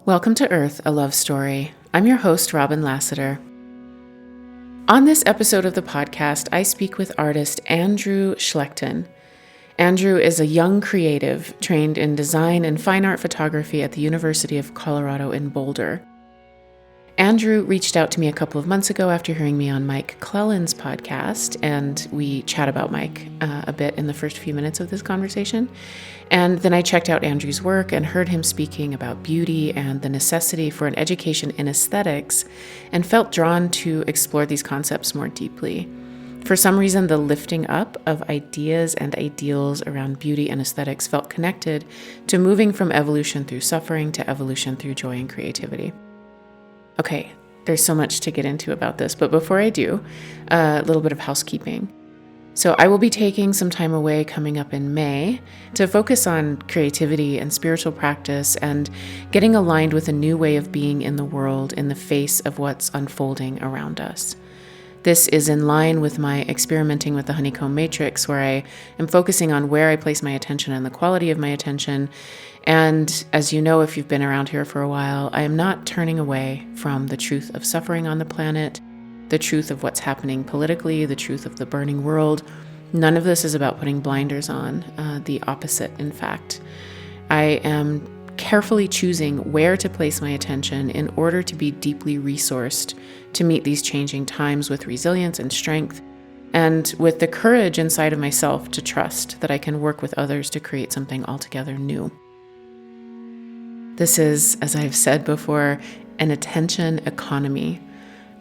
Welcome to Earth, a Love Story. I'm your host, Robin Lassiter. On this episode of the podcast, I speak with artist Andrew Schlechten. Andrew is a young creative trained in design and fine art photography at the University of Colorado in Boulder. Andrew reached out to me a couple of months ago after hearing me on Mike Clelland's podcast, and we chat about Mike a bit in the first few minutes of this conversation. And then I checked out Andrew's work and heard him speaking about beauty and the necessity for an education in aesthetics, and felt drawn to explore these concepts more deeply. For some reason, the lifting up of ideas and ideals around beauty and aesthetics felt connected to moving from evolution through suffering to evolution through joy and creativity. Okay, there's so much to get into about this, but before I do, a little bit of housekeeping. So I will be taking some time away coming up in May to focus on creativity and spiritual practice and getting aligned with a new way of being in the world in the face of what's unfolding around us. This is in line with my experimenting with the honeycomb matrix, where I am focusing on where I place my attention and the quality of my attention. And as you know, if you've been around here for a while, I am not turning away from the truth of suffering on the planet, the truth of what's happening politically, the truth of the burning world. None of this is about putting blinders on, the opposite, in fact. I am carefully choosing where to place my attention in order to be deeply resourced to meet these changing times with resilience and strength, and with the courage inside of myself to trust that I can work with others to create something altogether new. This is, as I've said before, an attention economy.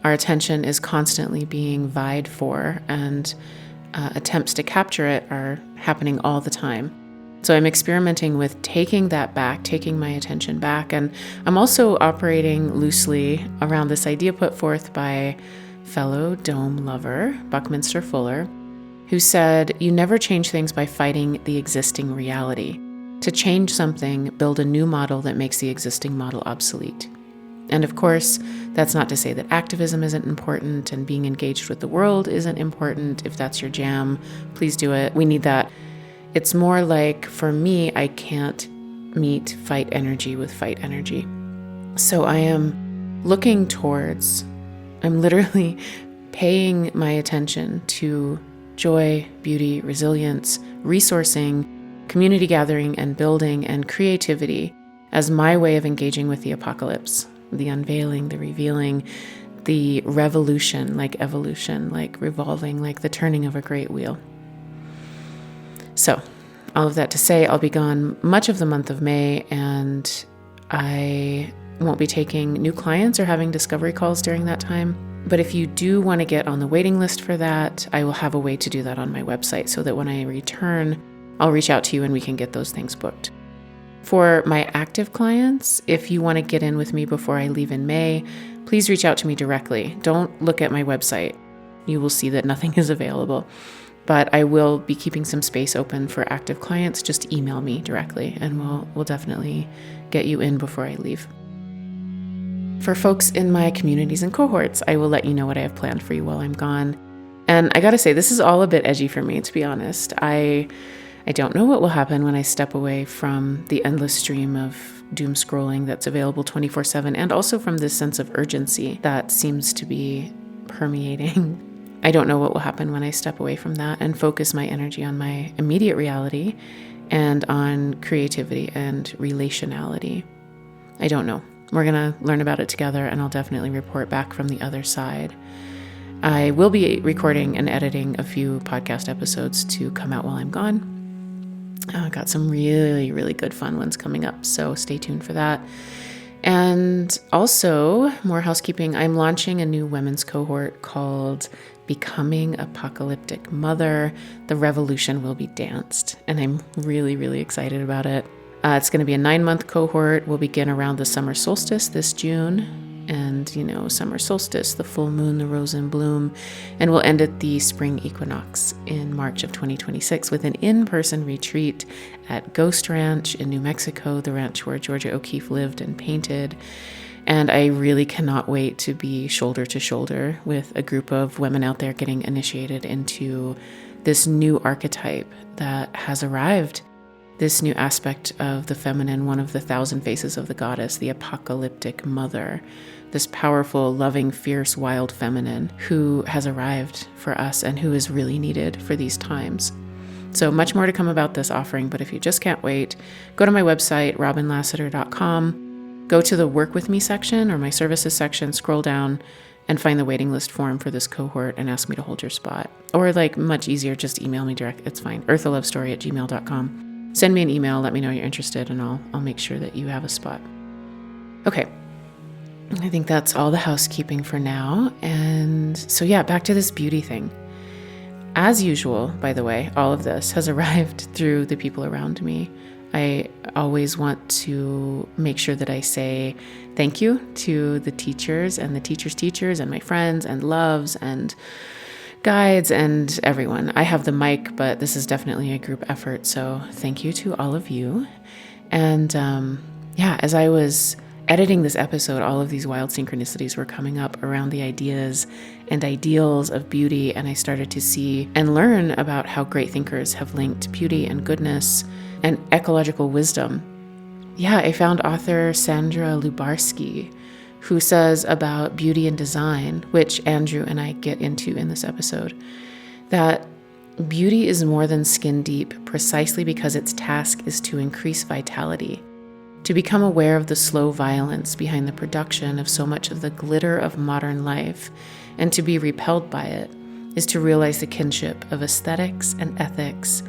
Our attention is constantly being vied for, and attempts to capture it are happening all the time. So I'm experimenting with taking that back, taking my attention back, and I'm also operating loosely around this idea put forth by fellow dome lover, Buckminster Fuller, who said, "You never change things by fighting the existing reality. To change something, build a new model that makes the existing model obsolete." And of course, that's not to say that activism isn't important and being engaged with the world isn't important. If that's your jam, please do it. We need that. It's more like, for me, I can't meet fight energy with fight energy. So I am looking towards, I'm literally paying my attention to joy, beauty, resilience, resourcing, community gathering and building, and creativity as my way of engaging with the apocalypse, the unveiling, the revealing, the revolution, like evolution, like revolving, like the turning of a great wheel. So, all of that to say, I'll be gone much of the month of May, and I won't be taking new clients or having discovery calls during that time. But if you do want to get on the waiting list for that, I will have a way to do that on my website so that when I return, I'll reach out to you and we can get those things booked. For my active clients, if you want to get in with me before I leave in May, please reach out to me directly. Don't look at my website. You will see that nothing is available. But I will be keeping some space open for active clients. Just email me directly and we'll definitely get you in before I leave. For folks in my communities and cohorts, I will let you know what I have planned for you while I'm gone. And I gotta say, this is all a bit edgy for me, to be honest. I don't know what will happen when I step away from the endless stream of doom scrolling that's available 24/7, and also from this sense of urgency that seems to be permeating. I don't know what will happen when I step away from that and focus my energy on my immediate reality and on creativity and relationality. I don't know. We're going to learn about it together, and I'll definitely report back from the other side. I will be recording and editing a few podcast episodes to come out while I'm gone. I got some really, really good fun ones coming up, so stay tuned for that. And also, more housekeeping, I'm launching a new women's cohort called Becoming Apocalyptic Mother. The Revolution Will Be Danced, and I'm really, really excited about it. It's going to be a 9-month cohort. We'll begin around the summer solstice this June. And, summer solstice, the full moon, the rose in bloom. And we'll end at the spring equinox in March of 2026 with an in-person retreat at Ghost Ranch in New Mexico, the ranch where Georgia O'Keeffe lived and painted. And I really cannot wait to be shoulder to shoulder with a group of women out there getting initiated into this new archetype that has arrived this new aspect of the feminine, one of the 1,000 faces of the goddess, the apocalyptic mother, this powerful, loving, fierce, wild feminine who has arrived for us and who is really needed for these times. So much more to come about this offering, but if you just can't wait, go to my website, robinlassiter.com, go to the Work With Me section or my services section, scroll down, and find the waiting list form for this cohort and ask me to hold your spot. Or much easier, just email me direct. It's fine. earthalovestory@gmail.com. Send me an email, let me know you're interested, and I'll make sure that you have a spot. Okay. I think that's all the housekeeping for now. And so back to this beauty thing. As usual, by the way, all of this has arrived through the people around me. I always want to make sure that I say thank you to the teachers and the teachers' teachers and my friends and loves and guides and everyone. I have the mic, but this is definitely a group effort. So thank you to all of you. And as I was editing this episode, all of these wild synchronicities were coming up around the ideas and ideals of beauty. And I started to see and learn about how great thinkers have linked beauty and goodness and ecological wisdom. I found author Sandra Lubarsky, who says about beauty and design, which Andrew and I get into in this episode, that beauty is more than skin deep precisely because its task is to increase vitality. To become aware of the slow violence behind the production of so much of the glitter of modern life and to be repelled by it is to realize the kinship of aesthetics and ethics,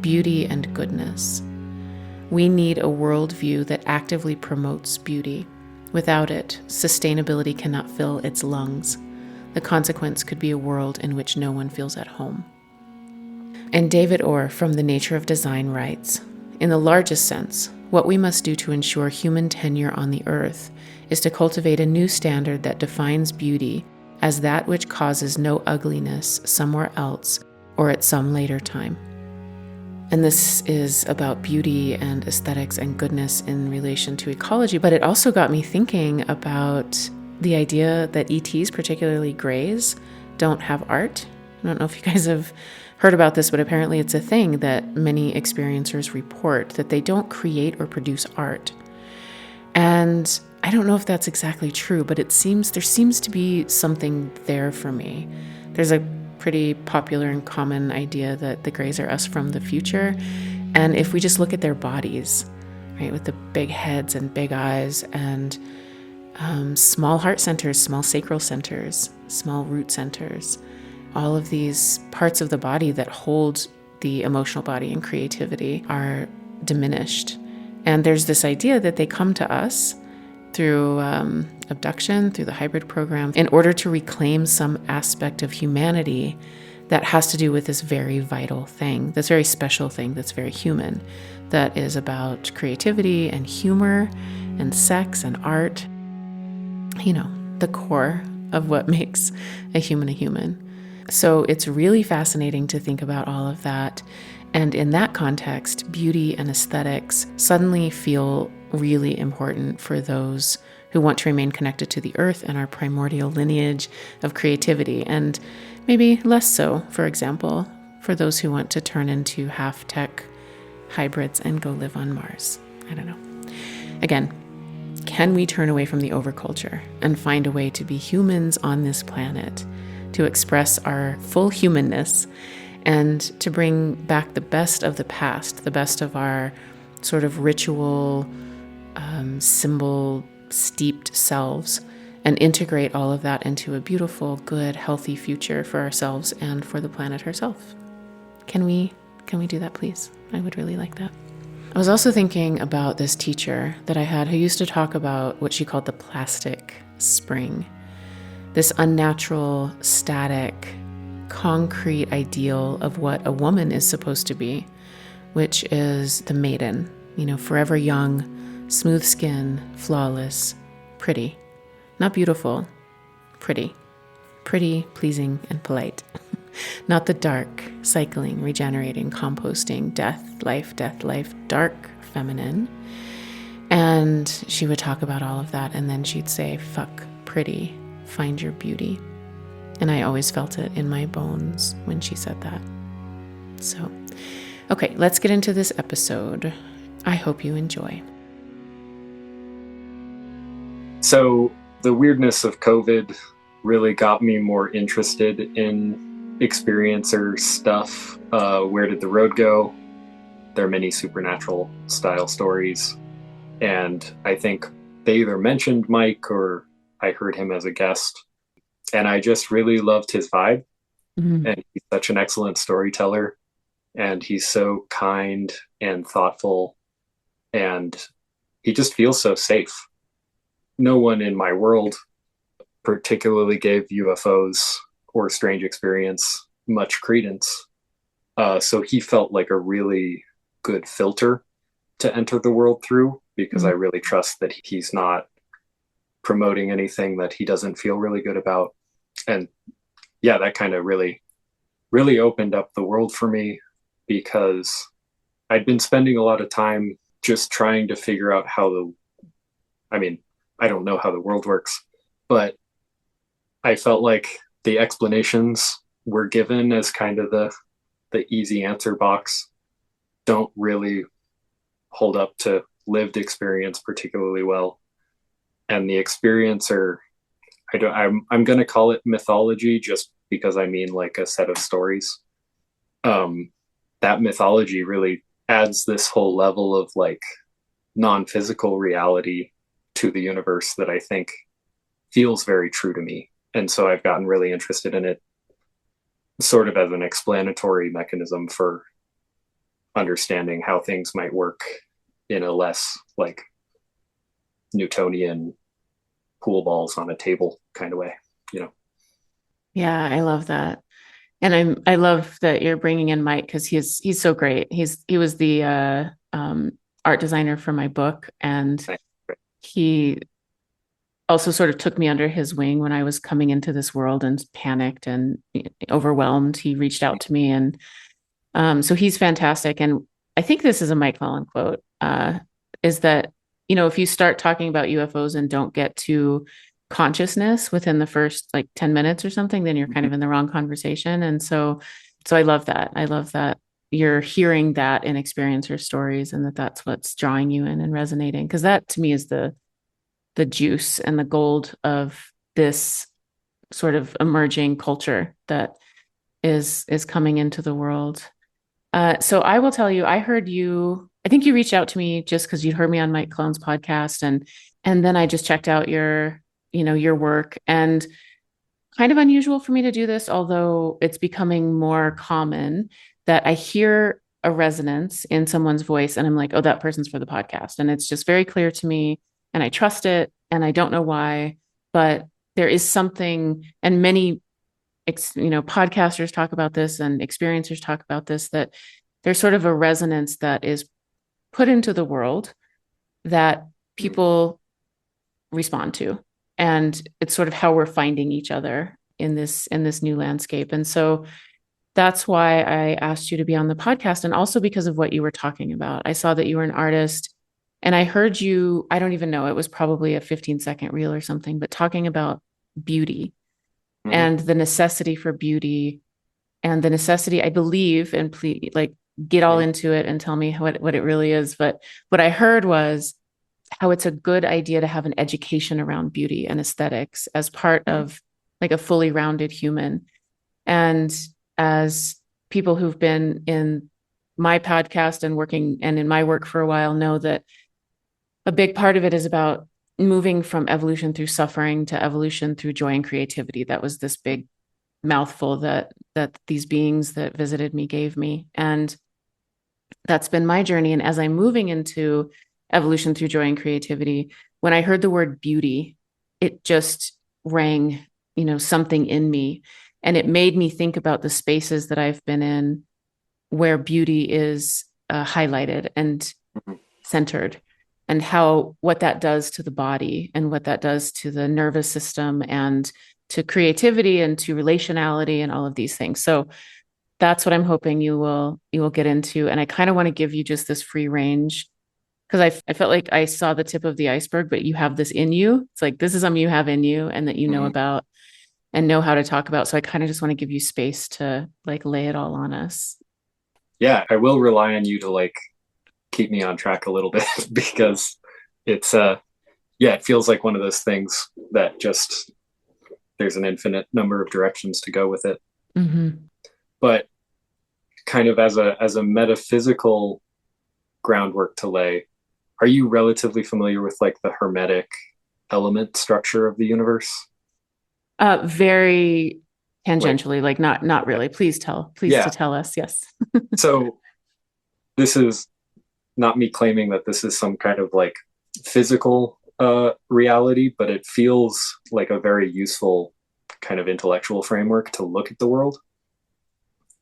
beauty and goodness. We need a worldview that actively promotes beauty. Without it, sustainability cannot fill its lungs. The consequence could be a world in which no one feels at home. And David Orr from The Nature of Design writes, in the largest sense, what we must do to ensure human tenure on the earth is to cultivate a new standard that defines beauty as that which causes no ugliness somewhere else or at some later time. And this is about beauty and aesthetics and goodness in relation to ecology, but it also got me thinking about the idea that ETs, particularly greys, don't have art. I don't know if you guys have heard about this, but apparently it's a thing that many experiencers report, that they don't create or produce art. And I don't know if that's exactly true, but there seems to be something there for me. There's a pretty popular and common idea that the greys are us from the future. And if we just look at their bodies, right, with the big heads and big eyes and small heart centers, small sacral centers, small root centers, all of these parts of the body that hold the emotional body and creativity are diminished. And there's this idea that they come to us through abduction, through the hybrid program, in order to reclaim some aspect of humanity that has to do with this very vital thing, this very special thing that's very human, that is about creativity and humor and sex and art, the core of what makes a human. So it's really fascinating to think about all of that. And in that context, beauty and aesthetics suddenly feel really important for those who want to remain connected to the earth and our primordial lineage of creativity, and maybe less so, for example, for those who want to turn into half-tech hybrids and go live on Mars. I don't know. Again, can we turn away from the overculture and find a way to be humans on this planet, to express our full humanness, and to bring back the best of the past, the best of our sort of ritual, symbol-steeped selves, and integrate all of that into a beautiful, good, healthy future for ourselves and for the planet herself? Can we do that, please? I would really like that. I was also thinking about this teacher that I had who used to talk about what she called the plastic spring. This unnatural, static, concrete ideal of what a woman is supposed to be, which is the maiden, forever young, smooth skin, flawless, pretty. Not beautiful, pretty. Pretty, pleasing, and polite. Not the dark, cycling, regenerating, composting, death, life, dark, feminine. And she would talk about all of that, and then she'd say, fuck pretty. Find your beauty. And I always felt it in my bones when she said that. So, Okay, let's get into this episode. I hope you enjoy. So, the weirdness of COVID really got me more interested in experiencer stuff. Where did the road go? There are many supernatural style stories. And I think they either mentioned Mike or I heard him as a guest. And I just really loved his vibe. Mm-hmm. And he's such an excellent storyteller. And he's so kind and thoughtful. And he just feels so safe. No one in my world particularly gave UFOs or strange experience much credence. So he felt like a really good filter to enter the world through because I really trust that he's not promoting anything that he doesn't feel really good about. And yeah, that kind of really opened up the world for me because I'd been spending a lot of time just trying to figure out I mean, I don't know how the world works, but I felt like the explanations were given as kind of the easy answer box don't really hold up to lived experience particularly well. And the experiencer, I'm going to call it mythology just because I mean like a set of stories. Um, that mythology really adds this whole level of like non-physical reality to the universe that I think feels very true to me. And so I've gotten really interested in it sort of as an explanatory mechanism for understanding how things might work in a less like Newtonian pool balls on a table kind of way, you know. Yeah, I love that. And I love that you're bringing in Mike because he's so great. He was the art designer for my book, and he also sort of took me under his wing when I was coming into this world and panicked and overwhelmed. He reached out to me, and so he's fantastic. And I think this is a Mike Mullen quote, is that, if you start talking about UFOs and don't get to consciousness within the first like 10 minutes or something, then you're kind of in the wrong conversation. And so I love that. I love that you're hearing that in experiencer stories and that's what's drawing you in and resonating. Cause that to me is the juice and the gold of this sort of emerging culture that is coming into the world. So I will tell you, I think you reached out to me just because you'd heard me on Mike Clone's podcast, and then I just checked out your work, and kind of unusual for me to do this, although it's becoming more common that I hear a resonance in someone's voice and I'm like, oh, that person's for the podcast. And it's just very clear to me and I trust it and I don't know why, but there is something, and many podcasters talk about this and experiencers talk about this, that there's sort of a resonance that is put into the world that people respond to. And it's sort of how we're finding each other in this new landscape. And so that's why I asked you to be on the podcast. And also because of what you were talking about. I saw that you were an artist and I heard you, I don't even know, it was probably a 15-second reel or something, but talking about beauty and the necessity for beauty and the necessity, I believe, and please, like, get all into it and tell me what it really is. But what I heard was how it's a good idea to have an education around beauty and aesthetics as part of like a fully rounded human. And as people who've been in my podcast and working and in my work for a while know that a big part of it is about moving from evolution through suffering to evolution through joy and creativity. That was this big mouthful that these beings that visited me gave me. And that's been my journey. And as I'm moving into evolution through joy and creativity, when I heard the word beauty, it just rang, something in me. And it made me think about the spaces that I've been in where beauty is highlighted and centered, and what that does to the body and what that does to the nervous system and to creativity and to relationality and all of these things. So that's what I'm hoping you will get into. And I kind of want to give you just this free range because I felt like I saw the tip of the iceberg, but you have this in you. It's like this is something you have in you and that you know about and know how to talk about. So I kind of just want to give you space to like lay it all on us. Yeah, I will rely on you to like keep me on track a little bit because it's yeah, it feels like one of those things that just there's an infinite number of directions to go with it. Hmm. But kind of as a metaphysical groundwork to lay, are you relatively familiar with like the hermetic element structure of the universe? Very Like, tangentially, like not okay. really. Please to Yeah. tell us. Yes. So this is not me claiming that this is some kind of like physical reality, but it feels like a very useful kind of intellectual framework to look at the world.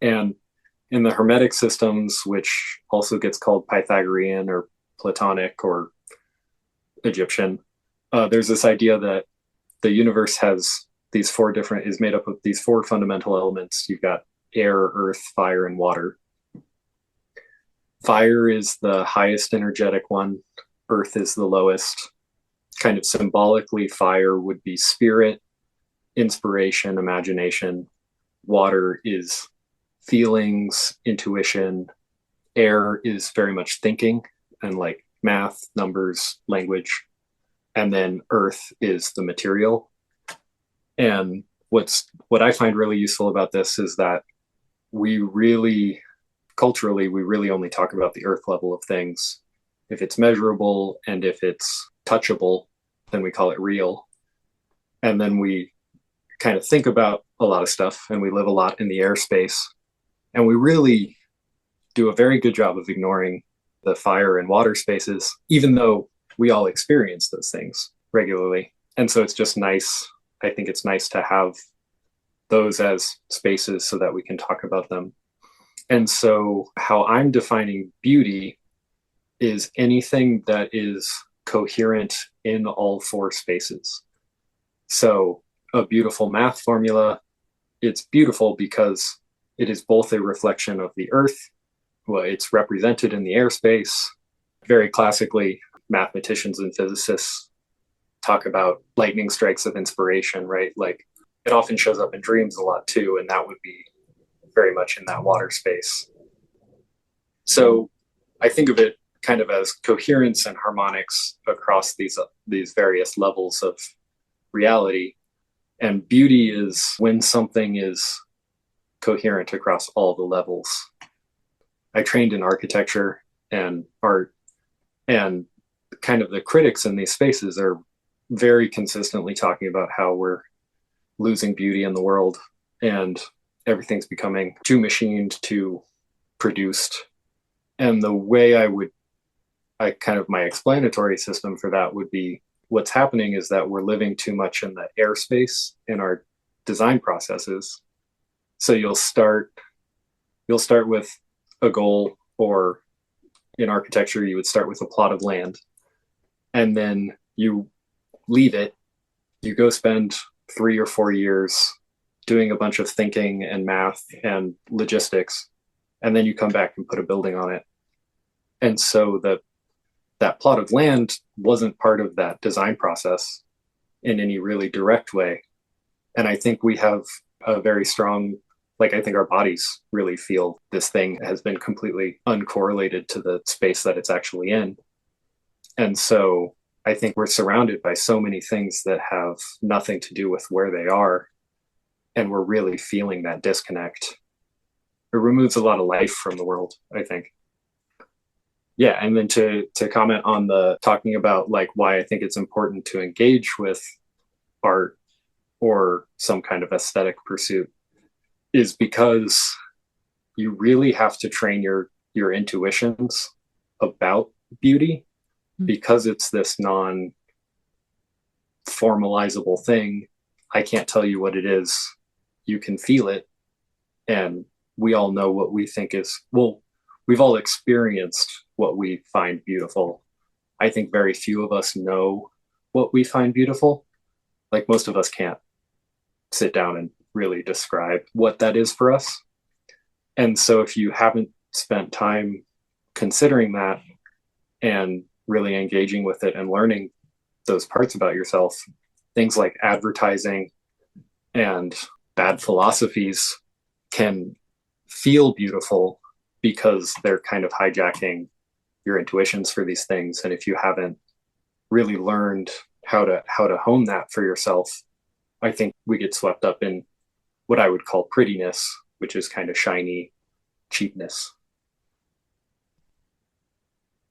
And in the Hermetic systems, which also gets called Pythagorean or Platonic or Egyptian, there's this idea that the universe has these four different, is made up of these four fundamental elements. You've got air, earth, fire, and water. Fire is the highest energetic one, earth is the lowest. Kind of symbolically, fire would be spirit, inspiration, imagination. Water is feelings, intuition. Air is very much thinking and like math, numbers, language. And then earth is the material. And what I find really useful about this is that we really culturally we really only talk about the earth level of things. If it's measurable and if it's touchable, then we call it real. And then we kind of think about a lot of stuff and we live a lot in the airspace. And we really do a very good job of ignoring the fire and water spaces, even though we all experience those things regularly. And so it's just nice. I think it's nice to have those as spaces so that we can talk about them. And so, how I'm defining beauty is anything that is coherent in all four spaces. So, a beautiful math formula, it's beautiful because it is both a reflection of the earth, well, it's represented in the airspace. Very classically, mathematicians and physicists talk about lightning strikes of inspiration, right? Like it often shows up in dreams a lot too, and that would be very much in that water space. So I think of it kind of as coherence and harmonics across these various levels of reality. And beauty is when something is coherent across all the levels. I trained in architecture and art, and kind of the critics in these spaces are very consistently talking about how we're losing beauty in the world and everything's becoming too machined, too produced. And the way I kind of my explanatory system for that would be what's happening is that we're living too much in the airspace in our design processes. So you'll start with a goal, or in architecture you would start with a plot of land, and then you leave it, you go spend 3 or 4 years doing a bunch of thinking and math and logistics, and then you come back and put a building on it. And so that plot of land wasn't part of that design process in any really direct way. And I think we have a very strong, like, I think our bodies really feel this thing has been completely uncorrelated to the space that it's actually in. And so I think we're surrounded by so many things that have nothing to do with where they are. And we're really feeling that disconnect. It removes a lot of life from the world, I think. Yeah, and then to comment on the talking about like why I think it's important to engage with art or some kind of aesthetic pursuit is because you really have to train your intuitions about beauty, because it's this non formalizable thing. I can't tell you what it is. You can feel it, and we all know what we think is, well, we've all experienced what we find beautiful. I think very few of us know what we find beautiful. Like most of us can't sit down and really describe what that is for us. And so if you haven't spent time considering that and really engaging with it and learning those parts about yourself, things like advertising and bad philosophies can feel beautiful, because they're kind of hijacking your intuitions for these things. And if you haven't really learned how to hone that for yourself, I think we get swept up in what I would call prettiness, which is kind of shiny cheapness.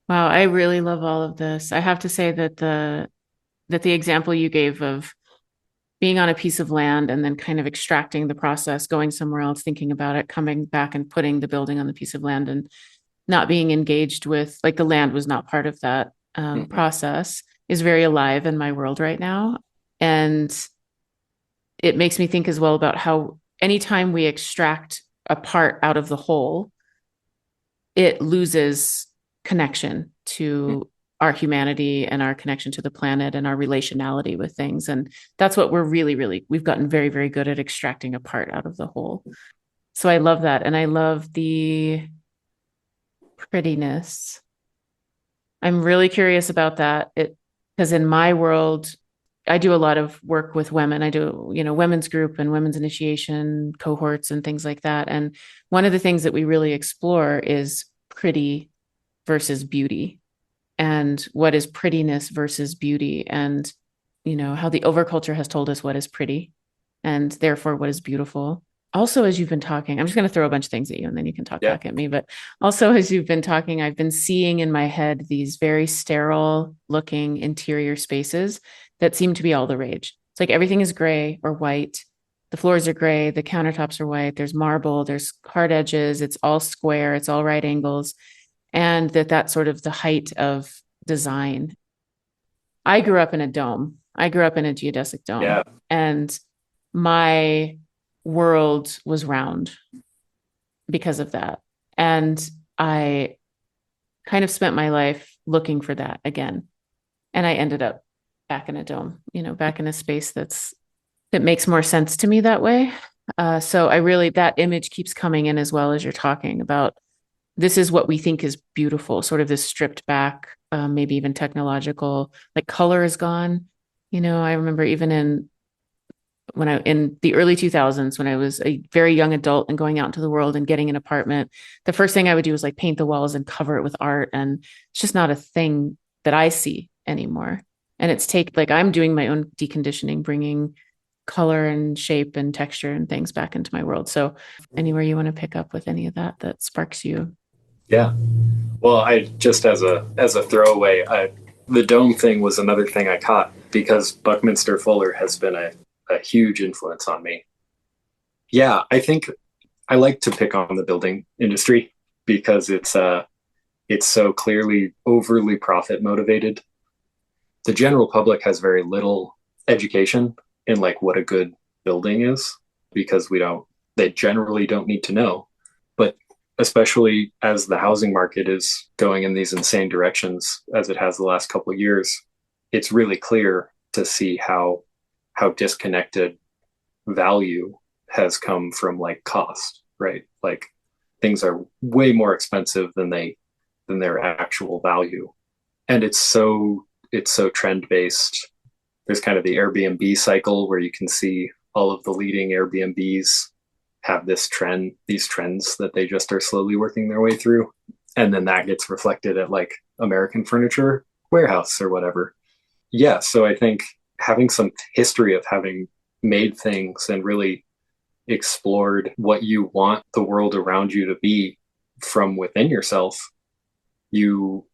Wow, I really love all of this. I have to say that the example you gave of being on a piece of land and then kind of extracting the process, going somewhere else, thinking about it, coming back and putting the building on the piece of land and not being engaged with, like the land was not part of that Mm-hmm. process, is very alive in my world right now. And it makes me think as well about how anytime we extract a part out of the whole, it loses connection to our humanity and our connection to the planet and our relationality with things. And that's what we're really, we've gotten very, very good at extracting a part out of the whole. So I love that. And I love the prettiness. I'm really curious about that. Because in my world, I do a lot of work with women. I do, women's group and women's initiation cohorts and things like that. And one of the things that we really explore is pretty versus beauty, and what is prettiness versus beauty, and how the overculture has told us what is pretty and therefore what is beautiful. Also, as you've been talking, I'm just going to throw a bunch of things at you and then you can talk Yeah. back at me. But also, as you've been talking, I've been seeing in my head these very sterile looking interior spaces that seem to be all the rage. It's like everything is gray or white. The floors are gray, the countertops are white, there's marble, there's hard edges, it's all square, it's all right angles. And that's sort of the height of design. I grew up in a dome. I grew up in a geodesic Yeah. dome, and my world was round because of that. And I kind of spent my life looking for that again. And I ended up back in a dome, back in a space that makes more sense to me that way. So I really, that image keeps coming in as well as you're talking about. This is what we think is beautiful, sort of this stripped back, maybe even technological, like color is gone. I remember even in the early 2000s, when I was a very young adult and going out into the world and getting an apartment, the first thing I would do was like paint the walls and cover it with art. And it's just not a thing that I see anymore. And like I'm doing my own deconditioning, bringing color and shape and texture and things back into my world. So anywhere you want to pick up with any of that sparks you. Yeah. Well, I just as a throwaway, the dome thing was another thing I caught because Buckminster Fuller has been a huge influence on me. Yeah, I think I like to pick on the building industry because it's so clearly overly profit motivated. The general public has very little education in like what a good building is because they generally don't need to know. But especially as the housing market is going in these insane directions as it has the last couple of years, it's really clear to see how disconnected value has come from like cost, right? Like things are way more expensive than their actual value. And it's so trend based. There's kind of the Airbnb cycle where you can see all of the leading Airbnbs have these trends that they just are slowly working their way through. And then that gets reflected at like American Furniture Warehouse or whatever. Yeah. So I think having some history of having made things and really explored what you want the world around you to be from within yourself, you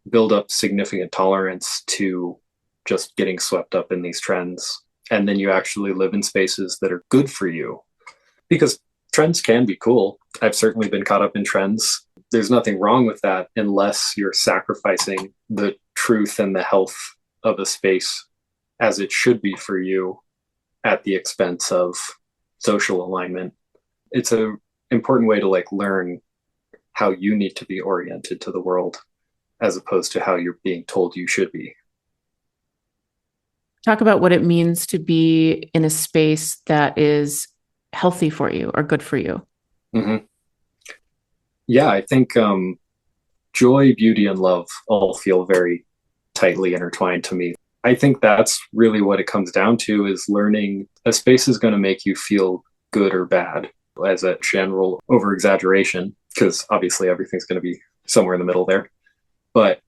build up significant tolerance to just getting swept up in these trends. And then you actually live in spaces that are good for you because trends can be cool. I've certainly been caught up in trends. There's nothing wrong with that unless you're sacrificing the truth and the health of a space as it should be for you at the expense of social alignment. It's an important way to like learn how you need to be oriented to the world as opposed to how you're being told you should be. Talk about what it means to be in a space that is healthy for you or good for you. Mm-hmm. Yeah, I think joy, beauty, and love all feel very tightly intertwined to me. I think that's really what it comes down to is learning a space is going to make you feel good or bad as a general over exaggeration. because obviously everything's going to be somewhere in the middle there. But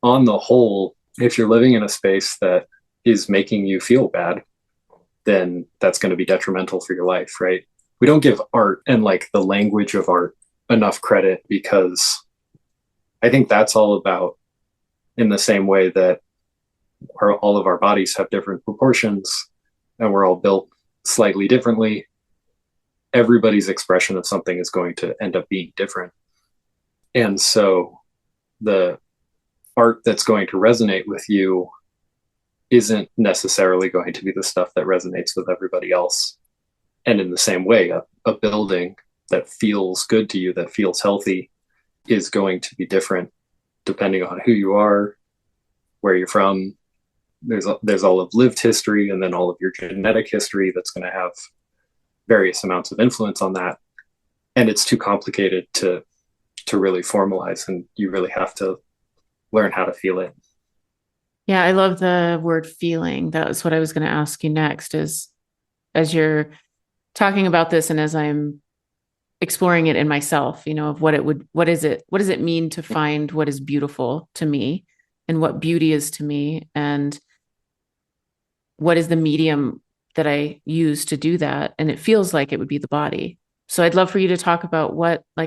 on the whole, if you're living in a space that is making you feel bad, then that's going to be detrimental for your life, right? We don't give art and like the language of art enough credit because I think that's all about, in the same way that all of our bodies have different proportions and we're all built slightly differently, everybody's expression of something is going to end up being different. And so the art that's going to resonate with you isn't necessarily going to be the stuff that resonates with everybody else. And in the same way, a building that feels good to you, that feels healthy, is going to be different depending on who you are, where you're from. There's all of lived history and then all of your genetic history that's going to have various amounts of influence on that. And it's too complicated to really formalize, and you really have to learn how to feel it. Yeah, I love the word feeling. That was what I was going to ask you next, is as you're talking about this and as I'm exploring it in myself, of what does it mean to find what is beautiful to me and what beauty is to me, and what is the medium that I use to do that. And it feels like it would be the body. So I'd love for you to talk about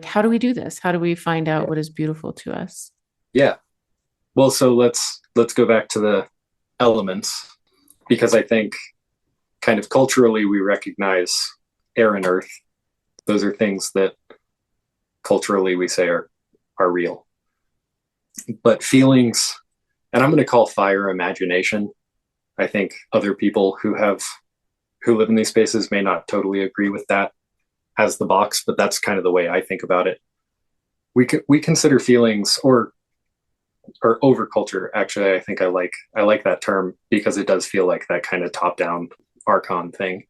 how do we do this? How do we find out what is beautiful to us? Yeah. Well, so let's go back to the elements, because I think kind of culturally we recognize air and earth. Those are things that culturally we say are real. But feelings, and I'm going to call fire imagination. I think other people who live in these spaces may not totally agree with that as the box, but that's kind of the way I think about it. We consider feelings or overculture. Actually, I think I like that term because it does feel like that kind of top-down archon thing.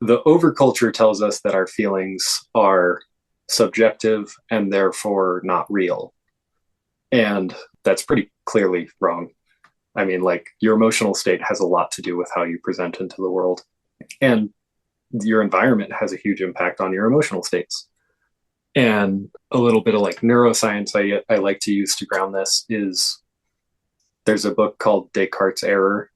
The overculture tells us that our feelings are subjective and therefore not real. And that's pretty clearly wrong. I mean, like, your emotional state has a lot to do with how you present into the world. And your environment has a huge impact on your emotional states. And a little bit of like neuroscience I like to use to ground this is there's a book called Descartes' Error,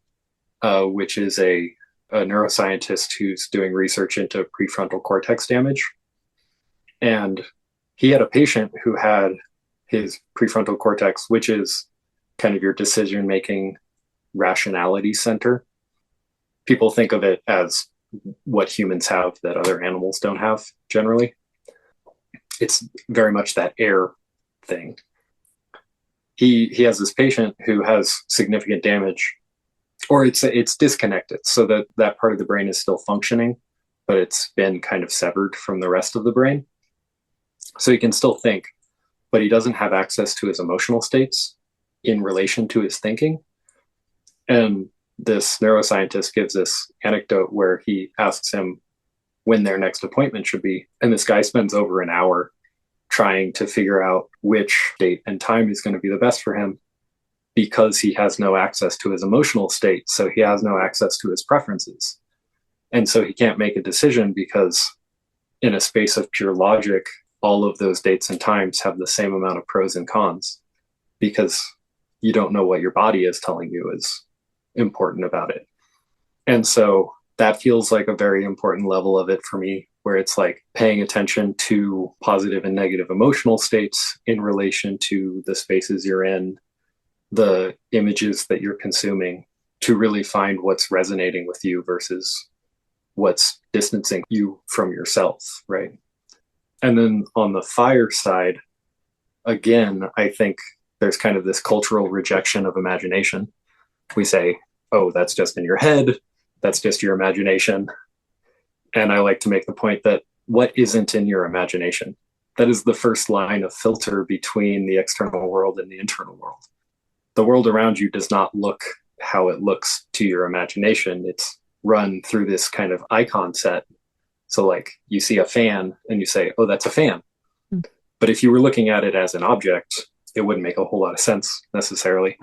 which is a neuroscientist who's doing research into prefrontal cortex damage. And he had a patient who had his prefrontal cortex, which is kind of your decision-making rationality center. People think of it as what humans have that other animals don't have generally. It's very much that air thing. He has this patient who has significant damage, or it's disconnected, so that part of the brain is still functioning, but it's been kind of severed from the rest of the brain. So he can still think, but he doesn't have access to his emotional states in relation to his thinking. And this neuroscientist gives this anecdote where he asks him when their next appointment should be. And this guy spends over an hour trying to figure out which date and time is going to be the best for him, because he has no access to his emotional state. So he has no access to his preferences. And so he can't make a decision because in a space of pure logic, all of those dates and times have the same amount of pros and cons, because you don't know what your body is telling you is important about it. And so that feels like a very important level of it for me, where it's like paying attention to positive and negative emotional states in relation to the spaces you're in, the images that you're consuming, to really find what's resonating with you versus what's distancing you from yourself, right? And then on the fire side, again, I think there's kind of this cultural rejection of imagination. We say, oh, that's just in your head. That's just your imagination. And I like to make the point that what isn't in your imagination? That is the first line of filter between the external world and the internal world. The world around you does not look how it looks to your imagination. It's run through this kind of icon set. So like you see a fan and you say, oh, that's a fan. Mm. But if you were looking at it as an object, it wouldn't make a whole lot of sense necessarily.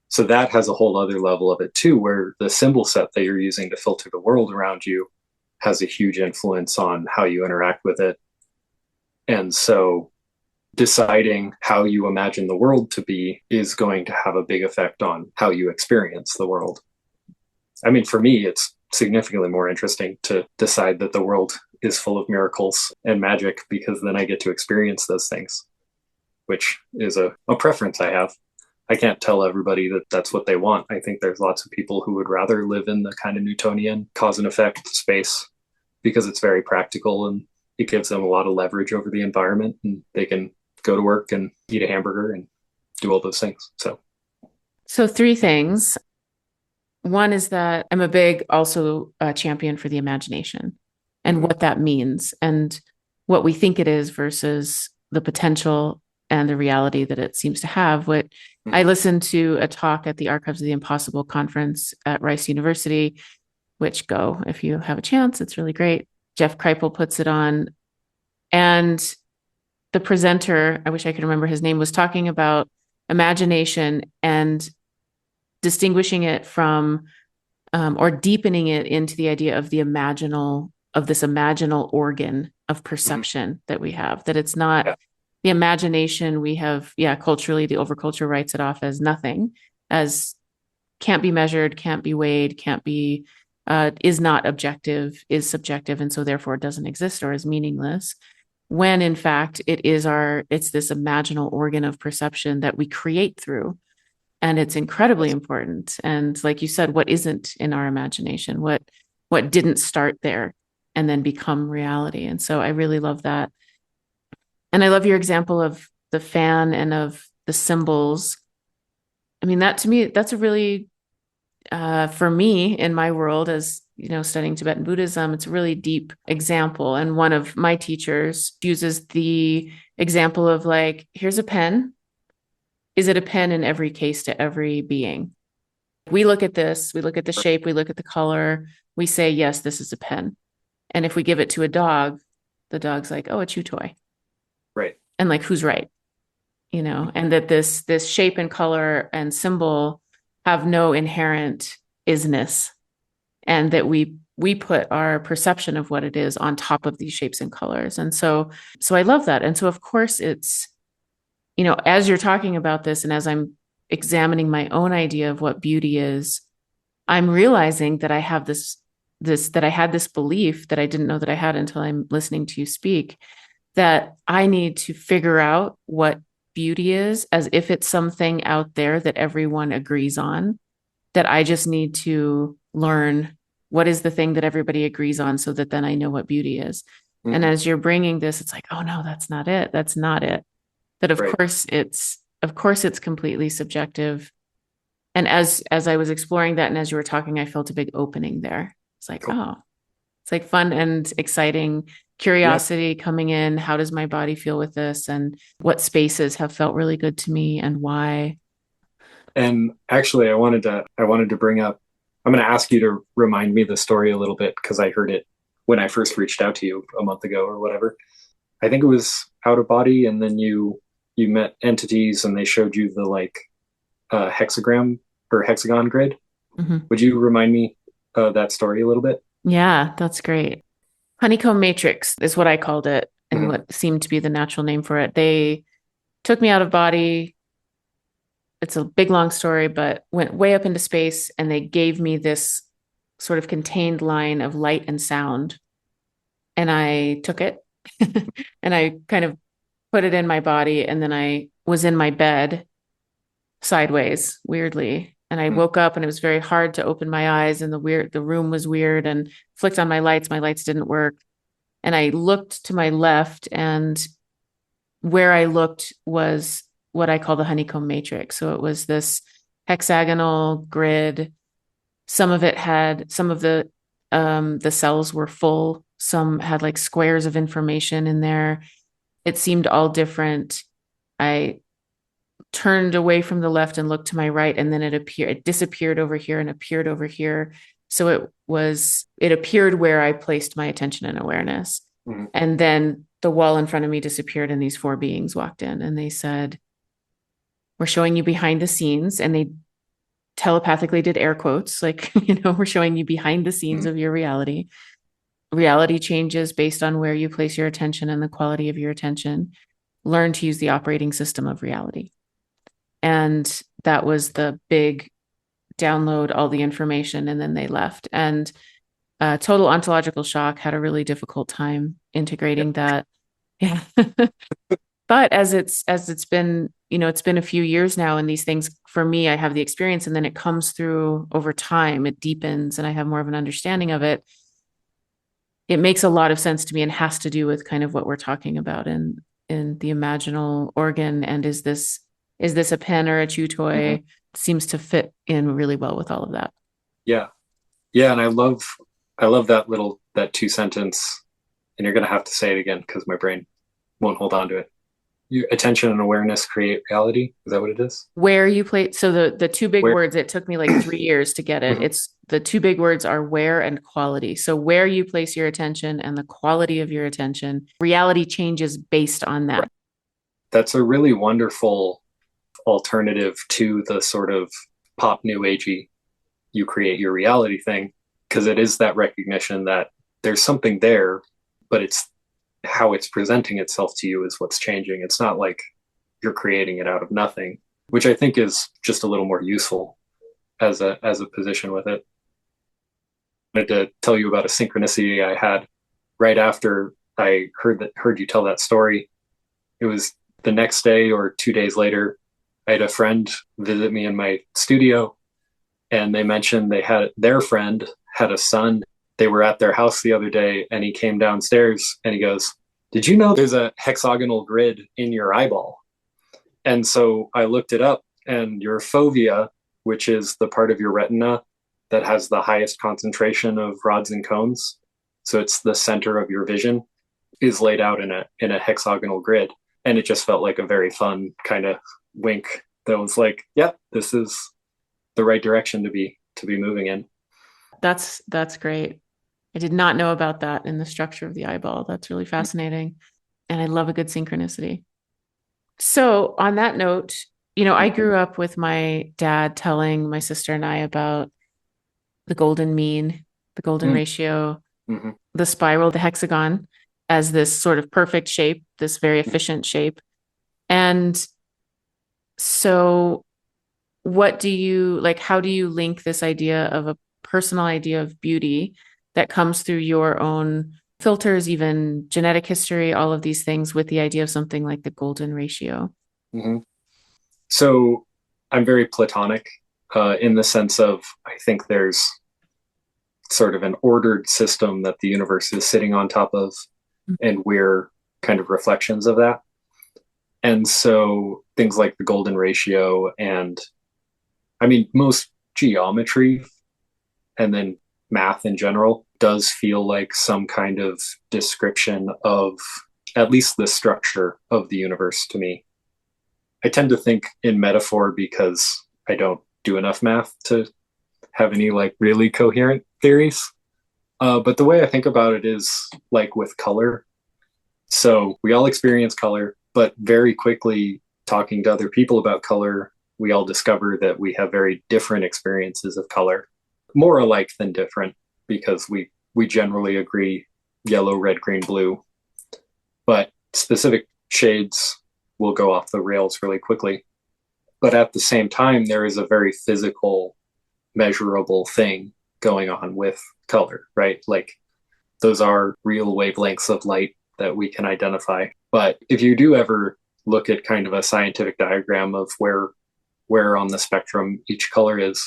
So that has a whole other level of it too, where the symbol set that you're using to filter the world around you has a huge influence on how you interact with it. And so deciding how you imagine the world to be is going to have a big effect on how you experience the world. I mean, for me, it's significantly more interesting to decide that the world is full of miracles and magic because then I get to experience those things, which is a preference I have. I can't tell everybody that that's what they want. I think there's lots of people who would rather live in the kind of Newtonian cause and effect space because it's very practical and it gives them a lot of leverage over the environment and they can go to work and eat a hamburger and do all those things. So three things. One is that I'm a big also champion for the imagination and what that means and what we think it is versus the potential and the reality that it seems to have. What I listened to a talk at the Archives of the Impossible conference at Rice University, which go if you have a chance. It's really great. Jeff Kripal puts it on. And the presenter, I wish I could remember his name, was talking about imagination and distinguishing it from or deepening it into the idea of the imaginal, of this imaginal organ of perception that we have, that it's not the imagination we have. Culturally, the overculture writes it off as nothing, as can't be measured, can't be weighed, can't be, is not objective, is subjective, and so therefore it doesn't exist or is meaningless. When in fact it's this imaginal organ of perception that we create through. And it's incredibly important. And like you said, what isn't in our imagination? What didn't start there and then become reality? And so I really love that. And I love your example of the fan and of the symbols. I mean, that to me, that's a really, for me in my world as, studying Tibetan Buddhism, it's a really deep example. And one of my teachers uses the example of like, here's a pen. Is it a pen in every case to every being? We look at this, we look at the shape, we look at the color, we say, yes, this is a pen. And if we give it to a dog, the dog's like, oh, a chew toy. Right. And like, who's right? And that this shape and color and symbol have no inherent isness, and that we put our perception of what it is on top of these shapes and colors. And so I love that. And so of course it's, as you're talking about this and as I'm examining my own idea of what beauty is, I'm realizing that I have that I had this belief that I didn't know that I had until I'm listening to you speak, that I need to figure out what beauty is as if it's something out there that everyone agrees on, that I just need to learn what is the thing that everybody agrees on so that then I know what beauty is. And as you're bringing this, it's like, oh no, that's not it. That's not it. That of course it's completely subjective. And as I was exploring that and as you were talking, I felt a big opening there. It's like, oh, it's like fun and exciting curiosity coming in. How does my body feel with this? And what spaces have felt really good to me and why? And actually I wanted to bring up, I'm going to ask you to remind me the story a little bit because I heard it when I first reached out to you a month ago or whatever. I think it was out of body, and then you met entities and they showed you the like hexagram or hexagon grid. Would you remind me that story a little bit? Yeah, that's great. Honeycomb matrix is what I called it, and what seemed to be the natural name for it. They took me out of body. It's a big, long story, but went way up into space, and they gave me this sort of contained line of light and sound. And I took it and I kind of put it in my body. And then I was in my bed sideways, weirdly. And I woke up and it was very hard to open my eyes, and the room was weird, and flicked on my lights. My lights didn't work. And I looked to my left, and where I looked was what I call the honeycomb matrix. So it was this hexagonal grid. Some of the cells were full. Some had like squares of information in there. It seemed all different. I turned away from the left and looked to my right, and then it disappeared over here and appeared over here. So it appeared where I placed my attention and awareness. And then the wall in front of me disappeared, and these four beings walked in, and they said, we're showing you behind the scenes. And they telepathically did air quotes, like, we're showing you behind the scenes of your reality. Reality changes based on where you place your attention and the quality of your attention. learn to use the operating system of reality. And that was the big download all the information, and then they left. And total ontological shock, had a really difficult time Yeah. integrating that. Yeah. But as it's been, it's been a few years now, and these things, for me, I have the experience, and then it comes through over time, it deepens, and I have more of an understanding of it. It makes a lot of sense to me, and has to do with kind of what we're talking about in the imaginal organ. And is this a pen or a chew Hmm. toy? Seems to fit in really well with all of that. Yeah. Yeah. And I love that two sentence, and you're going to have to say it again because my brain won't hold on to it. Attention and awareness create reality. Is that what it is? Where you play, so the two big Where? words, it took me like 3 years to get it. Mhm. It's the two big words are where and quality. So where you place your attention and the quality of your attention, reality changes based on that. Right. That's a really wonderful alternative to the sort of pop new agey you create your reality thing, because it is that recognition that there's something there, but it's how it's presenting itself to you is what's changing. It's not like you're creating it out of nothing, which I think is just a little more useful as a position with it. I wanted to tell you about a synchronicity I had right after I heard you tell that story. It was the next day or 2 days later. I had a friend visit me in my studio, and they mentioned they had their friend had a son. They were at their house the other day, and he came downstairs and he goes, "Did you know there's a hexagonal grid in your eyeball?" And so I looked it up, and your fovea, which is the part of your retina that has the highest concentration of rods and cones, so it's the center of your vision, is laid out in a hexagonal grid. And it just felt like a very fun kind of wink that was like, "Yep, this is the right direction to be moving in." That's great. I did not know about that in the structure of the eyeball. That's really fascinating. And I love a good synchronicity. So, on that note, I grew up with my dad telling my sister and I about the golden mean, the golden ratio, Mm-hmm. the spiral, the hexagon, as this sort of perfect shape, this very efficient shape. And so, what do you like? How do you link this idea of a personal idea of beauty that comes through your own filters, even genetic history, all of these things, with the idea of something like the golden ratio? Mm-hmm. So I'm very platonic in the sense of I think there's sort of an ordered system that the universe is sitting on top of, and we're kind of reflections of that. And so things like the golden ratio, and I mean, most geometry and then math in general does feel like some kind of description of at least the structure of the universe to me. I tend to think in metaphor because I don't do enough math to have any like really coherent theories. But the way I think about it is like with color. So we all experience color, but very quickly talking to other people about color, we all discover that we have very different experiences of color, more alike than different, because we generally agree yellow, red, green, blue, but specific shades will go off the rails really quickly. But at the same time, there is a very physical, measurable thing going on with color, right? Like those are real wavelengths of light that we can identify. But if you do ever look at kind of a scientific diagram of where on the spectrum each color is,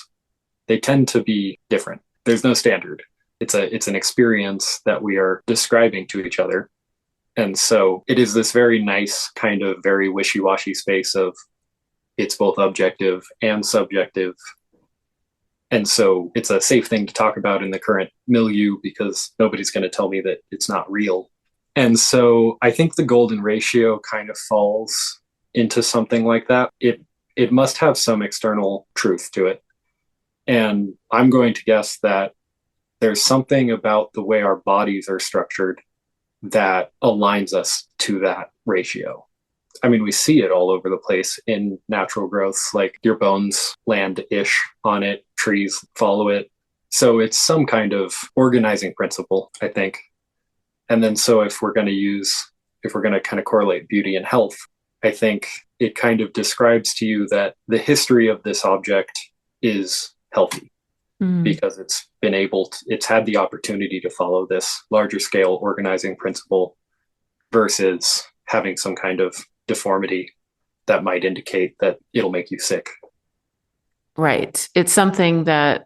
they tend to be different. There's no standard. It's an experience that we are describing to each other. And so it is this very nice kind of very wishy-washy space of it's both objective and subjective. And so it's a safe thing to talk about in the current milieu because nobody's going to tell me that it's not real. And so I think the golden ratio kind of falls into something like that. It must have some external truth to it. And I'm going to guess that there's something about the way our bodies are structured that aligns us to that ratio. I mean, we see it all over the place in natural growths, like your bones land ish on it, trees follow it. So it's some kind of organizing principle, I think. And then so if we're going to kind of correlate beauty and health, I think it kind of describes to you that the history of this object is healthy Mm, because it's had the opportunity to follow this larger scale organizing principle versus having some kind of deformity that might indicate that it'll make you sick. right. It's something that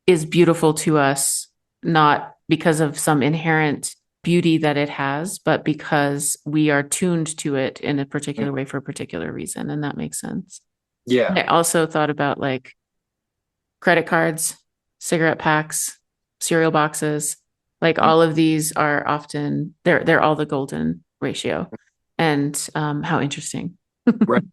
is beautiful to us, not because of some inherent beauty that it has, but because we are tuned to it in a particular way for a particular reason. And that makes sense. Yeah. I also thought about like credit cards, cigarette packs, cereal boxes. Like all of these are often they're all the golden ratio. And how interesting. Right.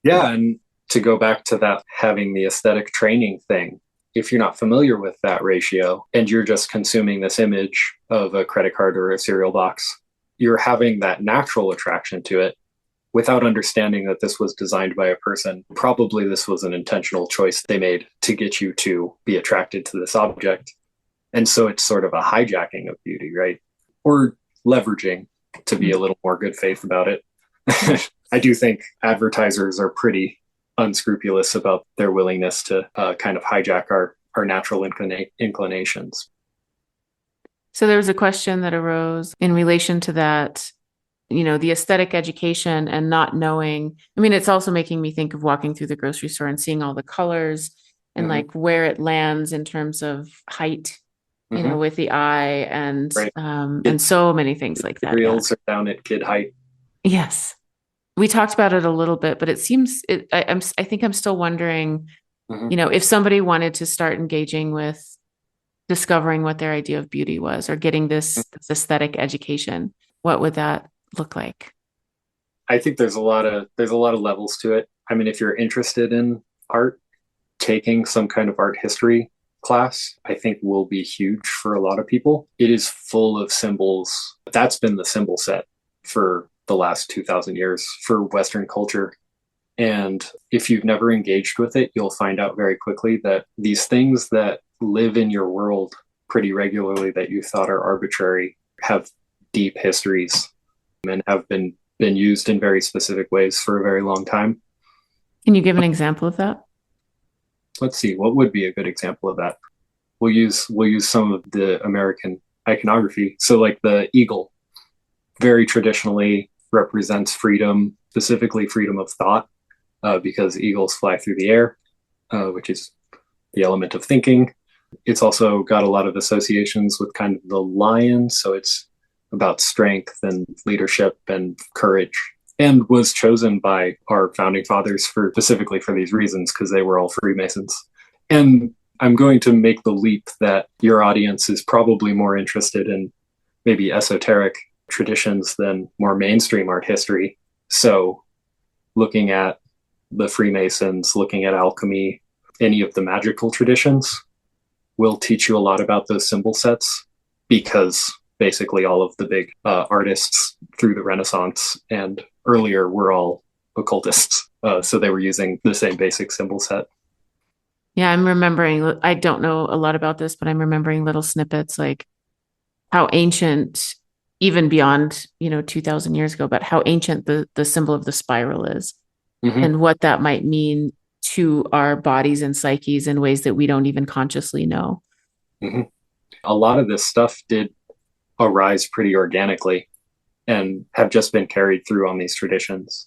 Yeah. And to go back to that, having the aesthetic training thing, if you're not familiar with that ratio and you're just consuming this image of a credit card or a cereal box, you're having that natural attraction to it without understanding that this was designed by a person. Probably this was an intentional choice they made to get you to be attracted to this object. And so it's sort of a hijacking of beauty, right? Or leveraging, to be a little more good faith about it. I do think advertisers are pretty unscrupulous about their willingness to kind of hijack our natural inclinations. So there was a question that arose in relation to that, the aesthetic education and not knowing. I mean, it's also making me think of walking through the grocery store and seeing all the colors and Mm-hmm. like where it lands in terms of height, Mm-hmm. with the eye Right. and so many things like that. Yeah. Reels are down at kid height. Yes. We talked about it a little bit, but it seems I think I'm still wondering, Mm-hmm. if somebody wanted to start engaging with discovering what their idea of beauty was or getting this aesthetic education, what would that look like? I think there's a lot of levels to it. I mean, if you're interested in art, taking some kind of art history class, I think will be huge for a lot of people. It is full of symbols. That's been the symbol set for the last 2000 years for Western culture. And if you've never engaged with it, you'll find out very quickly that these things that live in your world pretty regularly that you thought are arbitrary have deep histories and have been used in very specific ways for a very long time. Can you give an example of that? Let's see, what would be a good example of that? We'll use some of the American iconography. So like the eagle very traditionally represents freedom, specifically freedom of thought, because eagles fly through the air, which is the element of thinking. It's also got a lot of associations with kind of the lion, so it's about strength and leadership and courage, and was chosen by our founding fathers specifically for these reasons because they were all Freemasons. And I'm going to make the leap that your audience is probably more interested in maybe esoteric traditions than more mainstream art history. So looking at the Freemasons, looking at alchemy, any of the magical traditions will teach you a lot about those symbol sets because basically all of the big artists through the Renaissance and earlier were all occultists. So they were using the same basic symbol set. Yeah, I'm remembering, I don't know a lot about this, but I'm remembering little snippets like how ancient, even beyond, 2000 years ago, but how ancient the symbol of the spiral is Mm-hmm. and what that might mean to our bodies and psyches in ways that we don't even consciously know. Mm-hmm. A lot of this stuff did arise pretty organically and have just been carried through on these traditions.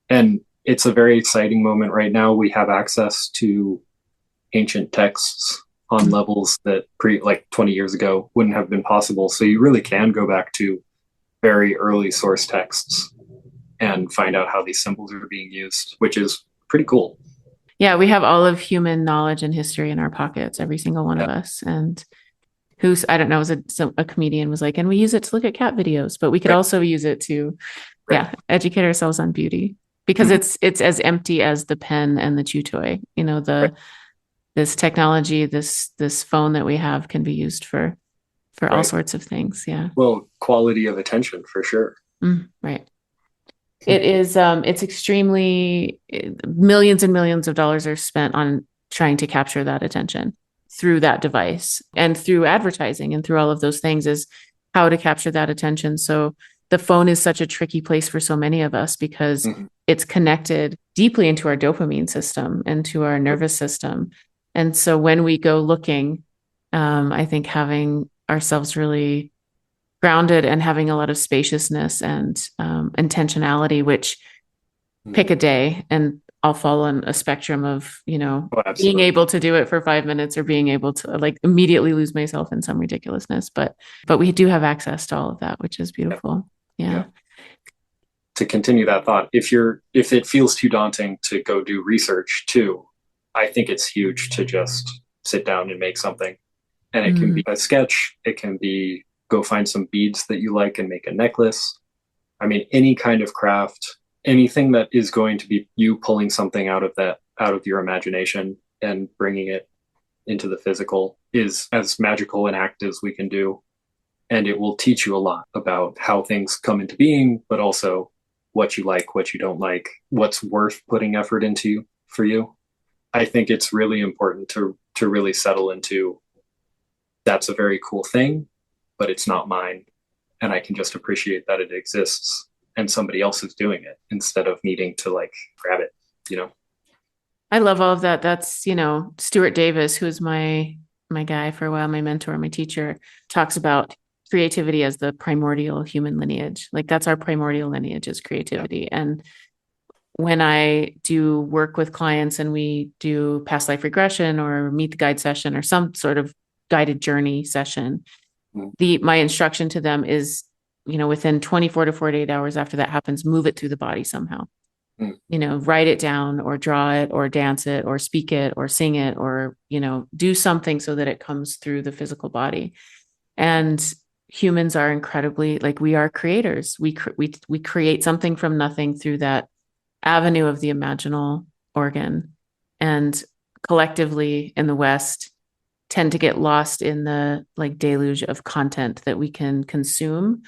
And it's a very exciting moment right now. We have access to ancient texts on levels that like 20 years ago wouldn't have been possible. So you really can go back to very early source texts and find out how these symbols are being used, which is pretty cool. Yeah, we have all of human knowledge and history in our pockets, every single one Yeah. of us. And I don't know, was a comedian was like, and we use it to look at cat videos, but we could Right. also use it to, Right. educate ourselves on beauty because Mhm. it's as empty as the pen and the chew toy. Right. This technology, this phone that we have can be used for all Right. sorts of things. Yeah. Well, quality of attention for sure. Right. It is, it's extremely millions and millions of dollars are spent on trying to capture that attention through that device and through advertising and through all of those things is how to capture that attention. So the phone is such a tricky place for so many of us because Mhm. it's connected deeply into our dopamine system and to our nervous system. And so when we go looking, I think having ourselves really grounded and having a lot of spaciousness and intentionality, which pick a day and I'll fall on a spectrum of, Oh, being absolutely. able to do it for 5 minutes or being able to like immediately lose myself in some ridiculousness. But we do have access to all of that, which is Yeah. beautiful. Yeah. Yeah. To continue that thought, if it feels too daunting to go do research too, I think it's huge to just sit down and make something. And it can Mm, be a sketch, it can be go find some beads that you like and make a necklace. I mean, any kind of craft, anything that is going to be you pulling something out of your imagination and bringing it into the physical is as magical an act as we can do. And it will teach you a lot about how things come into being, but also what you like, what you don't like, what's worth putting effort into for you. I think it's really important to really settle into that's a very cool thing, but it's not mine. And I can just appreciate that it exists and somebody else is doing it instead of needing to like grab it, you know? I love all of that. That's, Stuart Davis, who was my guy for a while, my mentor, my teacher, talks about creativity as the primordial human lineage. Like that's our primordial lineage is creativity. Yeah. And when I do work with clients and we do past life regression or meet the guide session or some sort of guided journey session, my instruction to them is, within 24 to 48 hours after that happens, move it through the body somehow. Write it down or draw it or dance it or speak it or sing it or, do something so that it comes through the physical body. And humans are incredibly, like we are creators. We create something from nothing through that avenue of the imaginal organ. And collectively in the West tend to get lost in the like deluge of content that we can consume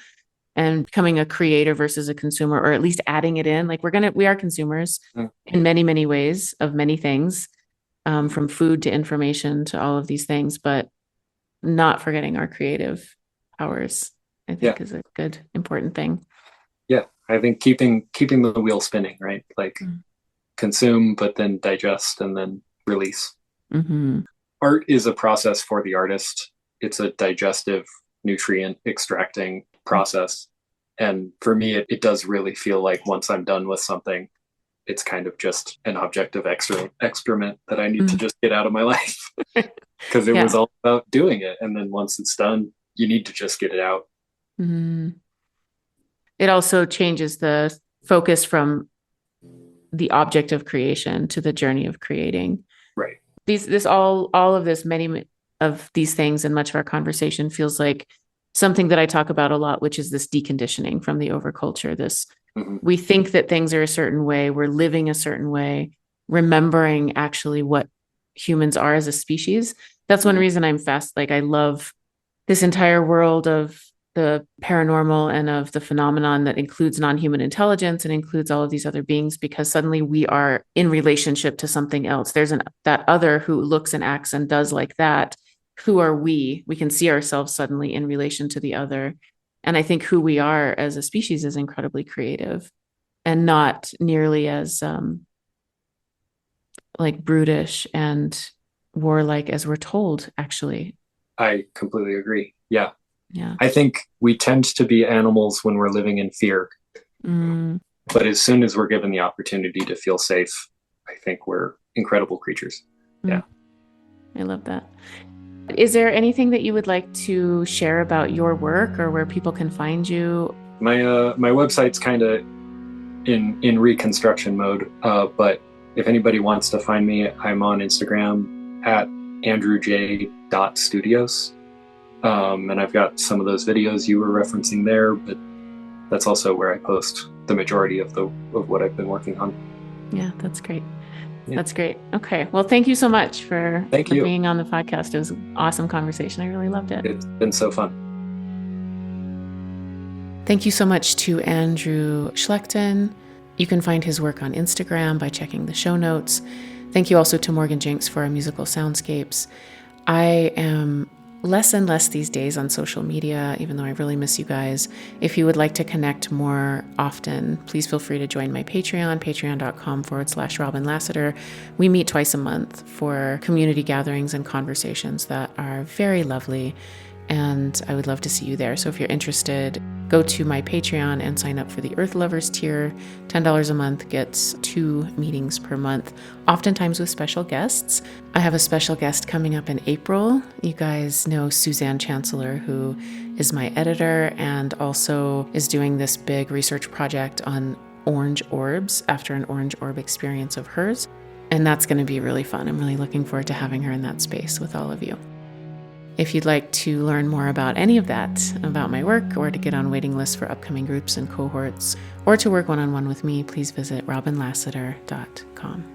and becoming a creator versus a consumer, or at least adding it in. Like we are consumers in many, many ways of many things, from food to information to all of these things, but not forgetting our creative powers, I think is a good, important thing. Yeah. I think keeping the wheel spinning, right? Like consume, but then digest and then release. Mm-hmm. Art is a process for the artist. It's a digestive nutrient extracting process. And for me, it does really feel like once I'm done with something, it's kind of just an object of excrement that I need to just get out of my life because it was all about doing it. And then once it's done, you need to just get it out. Mm-hmm. It also changes the focus from the object of creation to the journey of creating. Right. All of this, many of these things and much of our conversation feels like something that I talk about a lot, which is this deconditioning from the overculture. We think that things are a certain way, we're living a certain way, remembering actually what humans are as a species. That's one reason I'm like I love this entire world of the paranormal and of the phenomenon that includes non-human intelligence and includes all of these other beings, because suddenly we are in relationship to something else. There's that other who looks and acts and does like that. Who are we? We can see ourselves suddenly in relation to the other. And I think who we are as a species is incredibly creative and not nearly as like brutish and warlike as we're told, actually. I completely agree. Yeah. Yeah. I think we tend to be animals when we're living in fear. But as soon as we're given the opportunity to feel safe, I think we're incredible creatures. Yeah. I love that. Is there anything that you would like to share about your work or where people can find you? My website's kind of in reconstruction mode, but if anybody wants to find me, I'm on Instagram at andrewj.studios. And I've got some of those videos you were referencing there, but that's also where I post the majority of what I've been working on. Yeah, that's great. Yeah. That's great. Okay. Well, thank you so much for being on the podcast. It was an awesome conversation. I really loved it. It's been so fun. Thank you so much to Andrew Schlechten. You can find his work on Instagram by checking the show notes. Thank you also to Morgan Jinks for our musical soundscapes. I am less and less these days on social media, even though I really miss you guys. If you would like to connect more often, please feel free to join my Patreon, patreon.com/Robin Lassiter. We meet twice a month for community gatherings and conversations that are very lovely, and I would love to see you there. So if you're interested, go to my Patreon and sign up for the Earth Lovers tier. $10 a month gets 2 meetings per month, oftentimes with special guests. I have a special guest coming up in April. You guys know Suzanne Chancellor, who is my editor and also is doing this big research project on orange orbs after an orange orb experience of hers. And that's going to be really fun. I'm really looking forward to having her in that space with all of you. If you'd like to learn more about any of that, about my work, or to get on waiting lists for upcoming groups and cohorts, or to work one-on-one with me, please visit robinlassiter.com.